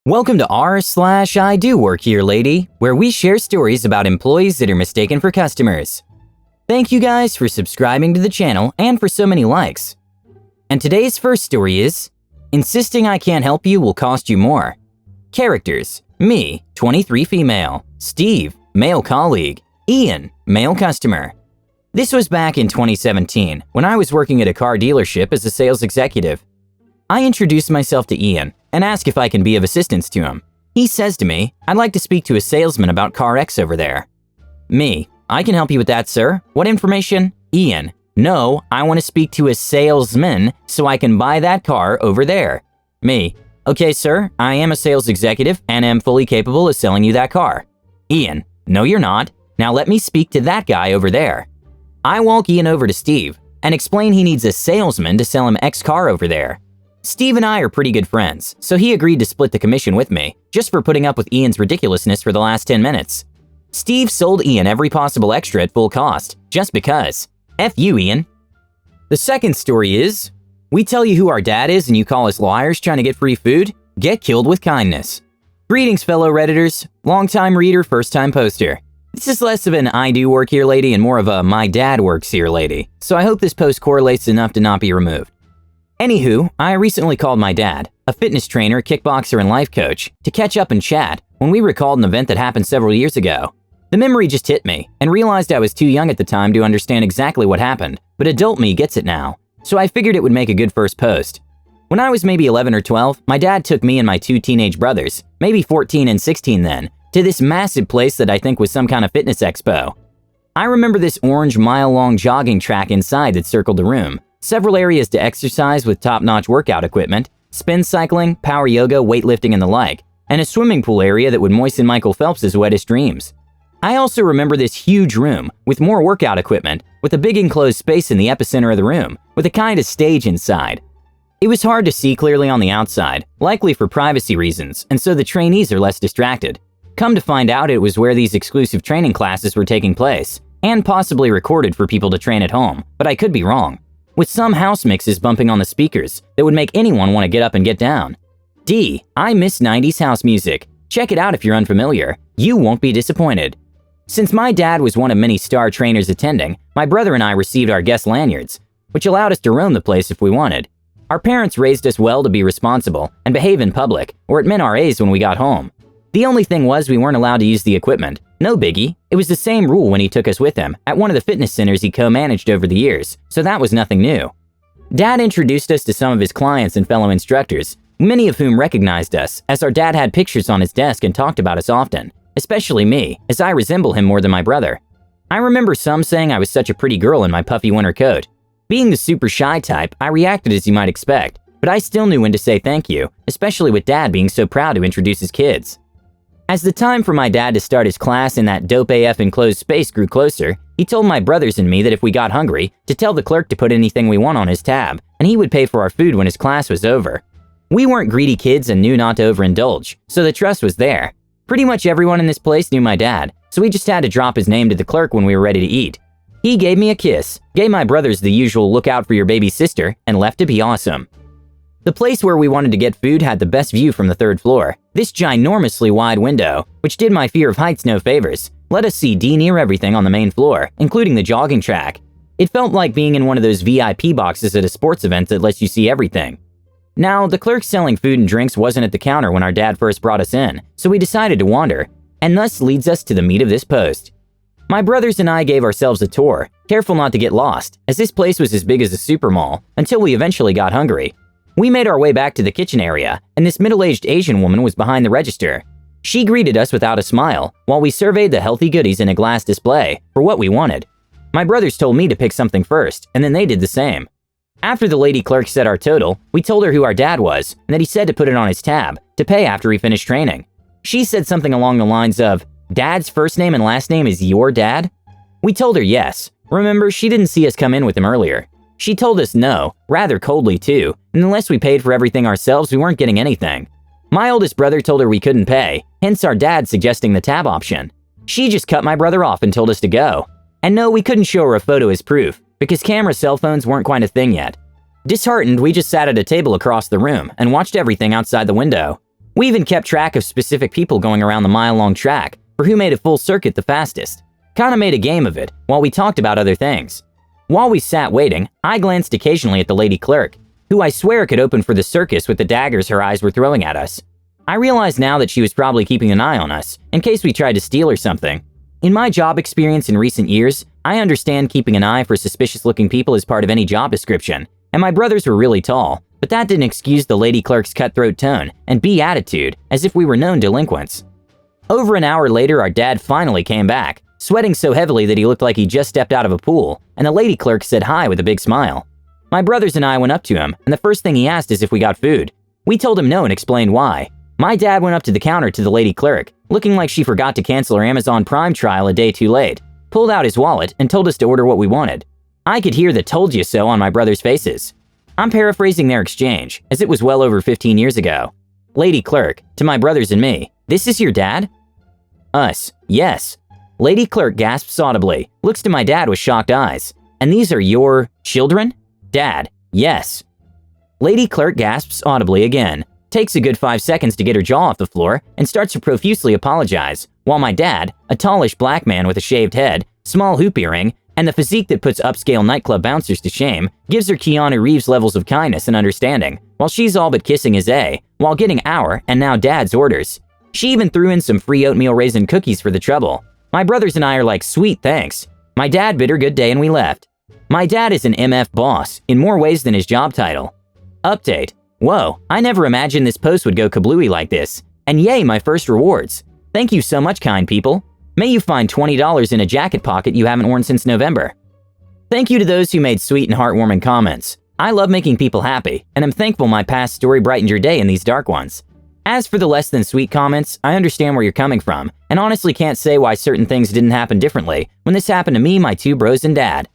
Welcome to r/IDOWorkHereLady, where we share stories about employees that are mistaken for customers. Thank you guys for subscribing to the channel and for so many likes. And today's first story is, Insisting I Can't Help You Will Cost You More. Characters: me, 23 female, Steve, male colleague, Ian, male customer. This was back in 2017 when I was working at a car dealership as a sales executive. I introduced myself to Ian and ask if I can be of assistance to him. He says to me, "I'd like to speak to a salesman about car X over there." Me, "I can help you with that, sir. What information?" Ian, "No, I want to speak to a salesman so I can buy that car over there." Me, "Okay, sir, I am a sales executive and am fully capable of selling you that car." Ian, "No, you're not. Now let me speak to that guy over there." I walk Ian over to Steve and explain he needs a salesman to sell him X car over there. Steve and I are pretty good friends, so he agreed to split the commission with me, just for putting up with Ian's ridiculousness for the last 10 minutes. Steve sold Ian every possible extra at full cost, just because. F you, Ian. The second story is, we tell you who our dad is and you call us liars trying to get free food? Get killed with kindness. Greetings, fellow Redditors. Long-time reader, first-time poster. This is less of an I do work here lady and more of a my dad works here lady, so I hope this post correlates enough to not be removed. Anywho, I recently called my dad, a fitness trainer, kickboxer, and life coach, to catch up and chat when we recalled an event that happened several years ago. The memory just hit me, and realized I was too young at the time to understand exactly what happened, but adult me gets it now, so I figured it would make a good first post. When I was maybe 11 or 12, my dad took me and my two teenage brothers, maybe 14 and 16 then, to this massive place that I think was some kind of fitness expo. I remember this orange mile-long jogging track inside that circled the room, several areas to exercise with top-notch workout equipment, spin cycling, power yoga, weightlifting, and the like, and a swimming pool area that would moisten Michael Phelps's wettest dreams. I also remember this huge room with more workout equipment, with a big enclosed space in the epicenter of the room, with a kind of stage inside. It was hard to see clearly on the outside, likely for privacy reasons, and so the trainees are less distracted. Come to find out, it was where these exclusive training classes were taking place, and possibly recorded for people to train at home, but I could be wrong, with some house mixes bumping on the speakers that would make anyone want to get up and get down. D, I miss 90s house music. Check it out if you're unfamiliar. You won't be disappointed. Since my dad was one of many star trainers attending, my brother and I received our guest lanyards, which allowed us to roam the place if we wanted. Our parents raised us well to be responsible and behave in public, or it meant RAs when we got home. The only thing was we weren't allowed to use the equipment. No biggie. It was the same rule when he took us with him at one of the fitness centers he co-managed over the years, so that was nothing new. Dad introduced us to some of his clients and fellow instructors, many of whom recognized us, as our dad had pictures on his desk and talked about us often, especially me, as I resemble him more than my brother. I remember some saying I was such a pretty girl in my puffy winter coat. Being the super shy type, I reacted as you might expect, but I still knew when to say thank you, especially with Dad being so proud to introduce his kids. As the time for my dad to start his class in that dope AF enclosed space grew closer, he told my brothers and me that if we got hungry, to tell the clerk to put anything we want on his tab, and he would pay for our food when his class was over. We weren't greedy kids and knew not to overindulge, so the trust was there. Pretty much everyone in this place knew my dad, so we just had to drop his name to the clerk when we were ready to eat. He gave me a kiss, gave my brothers the usual look out for your baby sister, and left to be awesome. The place where we wanted to get food had the best view from the third floor. This ginormously wide window, which did my fear of heights no favors, let us see near everything on the main floor, including the jogging track. It felt like being in one of those VIP boxes at a sports event that lets you see everything. Now, the clerk selling food and drinks wasn't at the counter when our dad first brought us in, so we decided to wander, and thus leads us to the meat of this post. My brothers and I gave ourselves a tour, careful not to get lost, as this place was as big as a super mall, until we eventually got hungry. We made our way back to the kitchen area, and this middle-aged Asian woman was behind the register. She greeted us without a smile, while we surveyed the healthy goodies in a glass display for what we wanted. My brothers told me to pick something first, and then they did the same. After the lady clerk said our total, we told her who our dad was, and that he said to put it on his tab, to pay after he finished training. She said something along the lines of, "Dad's first name and last name is your dad?" We told her yes. Remember, she didn't see us come in with him earlier. She told us no, rather coldly too, and unless we paid for everything ourselves, we weren't getting anything. My oldest brother told her we couldn't pay, hence our dad suggesting the tab option. She just cut my brother off and told us to go. And no, we couldn't show her a photo as proof, because camera cell phones weren't quite a thing yet. Disheartened, we just sat at a table across the room and watched everything outside the window. We even kept track of specific people going around the mile-long track for who made a full circuit the fastest. Kinda made a game of it while we talked about other things. While we sat waiting, I glanced occasionally at the lady clerk, who I swear could open for the circus with the daggers her eyes were throwing at us. I realized now that she was probably keeping an eye on us in case we tried to steal or something. In my job experience in recent years, I understand keeping an eye for suspicious-looking people is part of any job description, and my brothers were really tall, but that didn't excuse the lady clerk's cutthroat tone and B attitude as if we were known delinquents. Over an hour later, our dad finally came back, sweating so heavily that he looked like he just stepped out of a pool, and the lady clerk said hi with a big smile. My brothers and I went up to him, and the first thing he asked is if we got food. We told him no and explained why. My dad went up to the counter to the lady clerk, looking like she forgot to cancel her Amazon Prime trial a day too late, pulled out his wallet, and told us to order what we wanted. I could hear the "told you so" on my brothers' faces. I'm paraphrasing their exchange, as it was well over 15 years ago. Lady clerk, to my brothers and me, "This is your dad?" Us, "Yes." Lady clerk gasps audibly, looks to my dad with shocked eyes. "And these are your children?" Dad, "Yes." Lady clerk gasps audibly again, takes a good 5 seconds to get her jaw off the floor, and starts to profusely apologize, while my dad, a tallish black man with a shaved head, small hoop earring, and the physique that puts upscale nightclub bouncers to shame, gives her Keanu Reeves levels of kindness and understanding, while she's all but kissing his A, while getting our, and now Dad's, orders. She even threw in some free oatmeal raisin cookies for the trouble. My brothers and I are like, "Sweet, thanks." My dad bid her good day and we left. My dad is an MF boss, in more ways than his job title. Update. Whoa, I never imagined this post would go kablooey like this. And yay, my first rewards. Thank you so much, kind people. May you find $20 in a jacket pocket you haven't worn since November. Thank you to those who made sweet and heartwarming comments. I love making people happy, and I'm thankful my past story brightened your day in these dark ones. As for the less than sweet comments, I understand where you're coming from, and honestly can't say why certain things didn't happen differently when this happened to me, my two bros, and dad.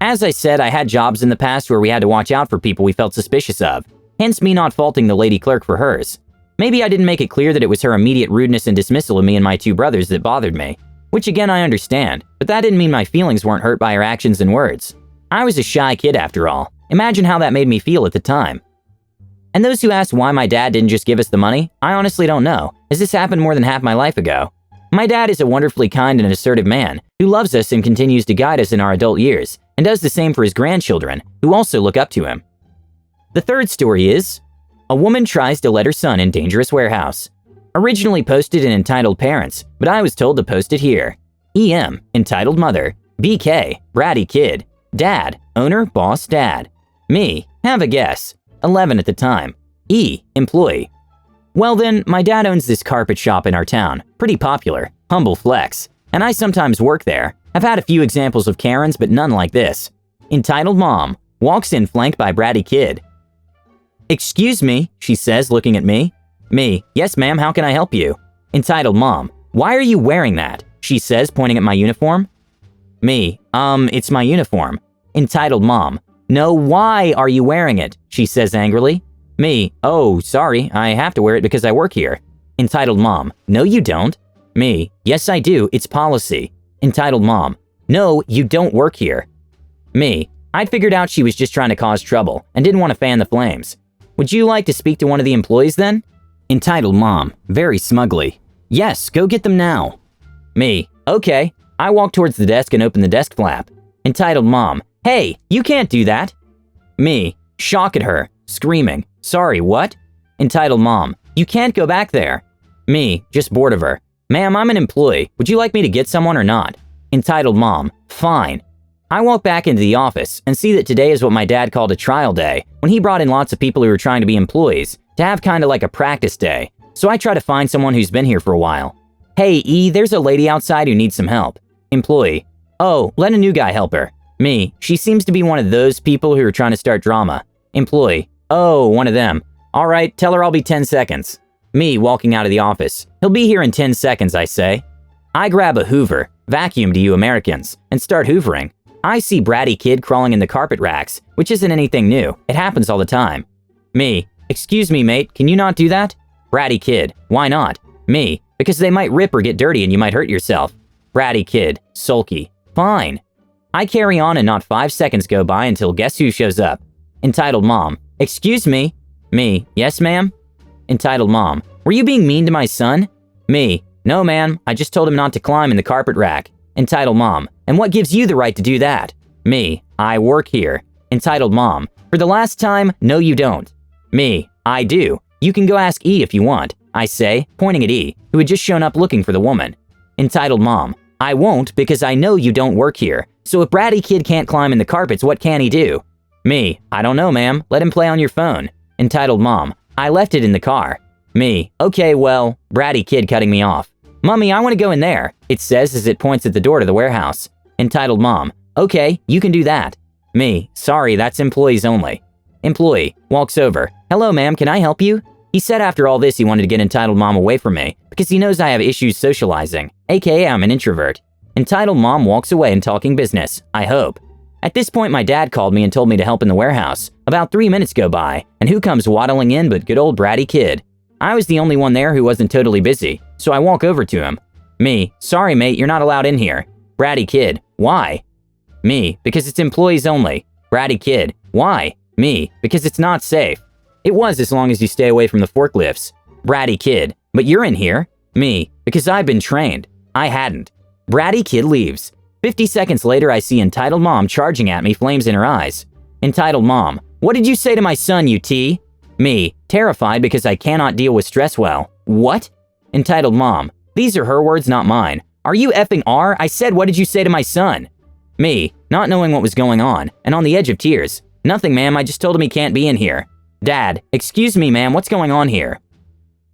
As I said, I had jobs in the past where we had to watch out for people we felt suspicious of, hence me not faulting the lady clerk for hers. Maybe I didn't make it clear that it was her immediate rudeness and dismissal of me and my two brothers that bothered me, which again I understand, but that didn't mean my feelings weren't hurt by her actions and words. I was a shy kid after all. Imagine how that made me feel at the time. And those who asked why my dad didn't just give us the money, I honestly don't know, as this happened more than half my life ago. My dad is a wonderfully kind and assertive man who loves us and continues to guide us in our adult years, and does the same for his grandchildren, who also look up to him. The third story is, a woman tries to let her son in dangerous warehouse. Originally posted and entitled Parents, but I was told to post it here. EM, entitled Mother. BK, bratty kid. Dad, owner, boss, dad. Me, have a guess. 11 at the time. E, employee. Well then, my dad owns this carpet shop in our town. Pretty popular. Humble flex. And I sometimes work there. I've had a few examples of Karens, but none like this. Entitled Mom. Walks in flanked by bratty kid. "Excuse me," she says, looking at me. Me, "Yes ma'am, how can I help you?" Entitled Mom. "Why are you wearing that?" she says, pointing at my uniform. Me, it's my uniform." Entitled Mom. "No, why are you wearing it?" she says angrily. Me, "Oh, sorry, I have to wear it because I work here." Entitled Mom. "No, you don't." Me, "Yes, I do, it's policy." Entitled Mom. "No, you don't work here." Me, I'd figured out she was just trying to cause trouble and didn't want to fan the flames. "Would you like to speak to one of the employees then?" Entitled Mom, very smugly. "Yes, go get them now." Me, "Okay." I walk towards the desk and open the desk flap. Entitled Mom, "Hey, you can't do that." Me, shock at her, screaming, "Sorry, what?" Entitled Mom, "You can't go back there." Me, just bored of her. "Ma'am, I'm an employee. Would you like me to get someone or not?" Entitled Mom, "Fine." I walk back into the office and see that today is what my dad called a trial day, when he brought in lots of people who were trying to be employees, to have kinda like a practice day. So I try to find someone who's been here for a while. "Hey, E, there's a lady outside who needs some help." Employee, "Oh, let a new guy help her." Me, "She seems to be one of those people who are trying to start drama." Employee, "Oh, one of them. All right, tell her I'll be 10 seconds. Me, walking out of the office. "He'll be here in 10 seconds, I say." I grab a Hoover, vacuum to you Americans, and start hoovering. I see bratty kid crawling in the carpet racks, which isn't anything new. It happens all the time. Me, "Excuse me, mate, can you not do that?" Bratty kid, "Why not?" Me, "Because they might rip or get dirty and you might hurt yourself." Bratty kid, sulky, "Fine." I carry on and not 5 seconds go by until guess who shows up? Entitled Mom, "Excuse me." Me, "Yes, ma'am." Entitled Mom, Were you being mean to my son? Me. No, man, I just told him not to climb in the carpet rack. Entitled Mom. And what gives you the right to do that? Me. I work here. Entitled Mom. For the last time, no you don't. Me. I do. You can go ask E if you want, I say, pointing at E, who had just shown up looking for the woman. Entitled Mom. I won't because I know you don't work here. So if bratty kid can't climb in the carpets, what can he do? Me. I don't know, ma'am. Let him play on your phone. Entitled Mom. I left it in the car. Me. Okay, well, bratty kid cutting me off. Mummy, I want to go in there, it says as it points at the door to the warehouse. Entitled Mom. Okay, you can do that. Me. Sorry, that's employees only. Employee. Walks over. Hello, ma'am, can I help you? He said after all this he wanted to get Entitled Mom away from me because he knows I have issues socializing, aka I'm an introvert. Entitled Mom walks away and talking business, I hope. At this point, my dad called me and told me to help in the warehouse. About 3 minutes go by, and who comes waddling in but good old bratty kid? I was the only one there who wasn't totally busy, so I walk over to him. Me. Sorry, mate, you're not allowed in here. Bratty kid. Why? Me. Because it's employees only. Bratty kid. Why? Me. Because it's not safe. It was as long as you stay away from the forklifts. Bratty kid. But you're in here. Me. Because I've been trained. I hadn't. Bratty kid leaves. 50 seconds later, I see Entitled Mom charging at me, flames in her eyes. Entitled Mom. What did you say to my son, you T? Me. Terrified because I cannot deal with stress well. What? Entitled Mom. These are her words, not mine. Are you effing R? I said, what did you say to my son? Me. Not knowing what was going on, and on the edge of tears. Nothing, ma'am, I just told him he can't be in here. Dad. Excuse me, ma'am, what's going on here?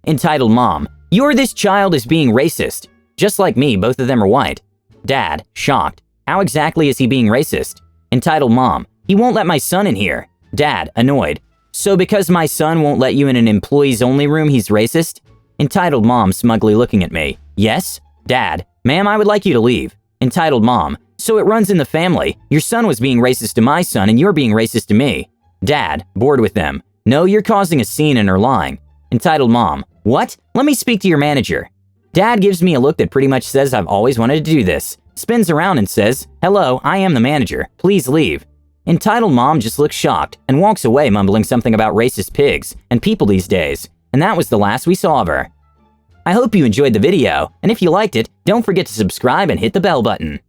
Entitled Mom. This child is being racist. Just like me, both of them are white. Dad. Shocked. How exactly is he being racist? Entitled Mom. He won't let my son in here. Dad. Annoyed. So because my son won't let you in an employees-only room, he's racist? Entitled Mom smugly looking at me. Yes? Dad. Ma'am, I would like you to leave. Entitled Mom. So it runs in the family. Your son was being racist to my son and you're being racist to me. Dad. Bored with them. No, you're causing a scene and are lying. Entitled Mom. What? Let me speak to your manager. Dad gives me a look that pretty much says I've always wanted to do this. Spins around and says, hello, I am the manager. Please leave. Entitled Mom just looks shocked and walks away mumbling something about racist pigs and people these days. And that was the last we saw of her. I hope you enjoyed the video, and if you liked it, don't forget to subscribe and hit the bell button.